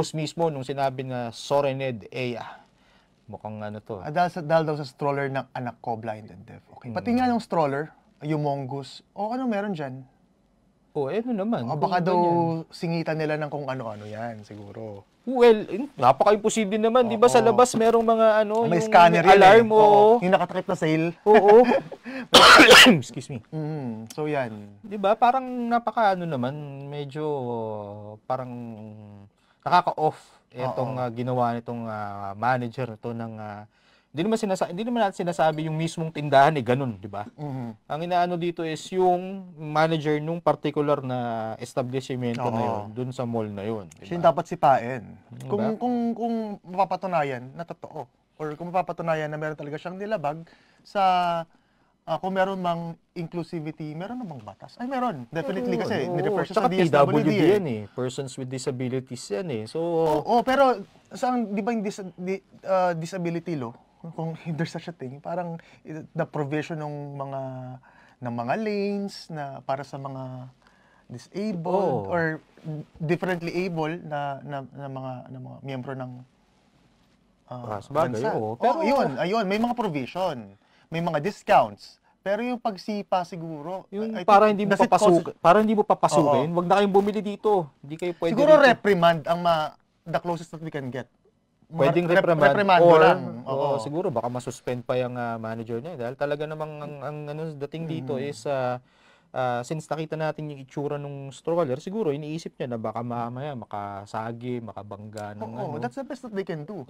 mismo nung sinabi na Sorened Eya. Mukhang ano to. Dahil daw sa stroller ng anak ko, blind and deaf. Okay. Pati nga yung stroller, yung mongoose, ano meron dyan? Ano naman. Baka daw singitan nila ng kung ano-ano yan, siguro. Well, napaka-imposible naman. Di ba sa labas merong mga may yung scanner alarm yan, o... Yung nakatakip na sale. Oo. Excuse me. So yan. Di ba? Parang naman. Medyo parang nakaka-off itong ginawa nitong manager nito ng hindi naman natin sinasabi yung mismong tindahan ganun, di ba? Ang inaano dito is yung manager nung particular na establishmento na yun, dun sa mall na yun, diba? Siya dapat sipain. Kung mapapatunayan na totoo or kung mapapatunayan na meron talaga siyang nilabag sa kung meron mang inclusivity, meron namang batas. Ay, meron. Definitely kasi nirefer siya sa DSWD yan eh. Persons with disabilities yan eh. So, pero saan, di ba yung disability law? Kung there's such a thing, parang the provision ng mga lanes na para sa mga disabled or differently able na mga miyembro ng bansa. Pero ayun, may mga provision, may mga discounts. Pero yung pagsipa siguro, yung para hindi mo papasukin, wag na kayong bumili dito. Hindi kayo pwede siguro dito. Reprimand ang the closest that we can get. Pwedeng reprimand lang. Siguro baka masuspend pa yung manager niya dahil talaga namang ang dating dito is since nakita natin yung itsura ng stroller, siguro iniisip niya na baka mamaya makasagi, makabangga ng that's the best that they can do.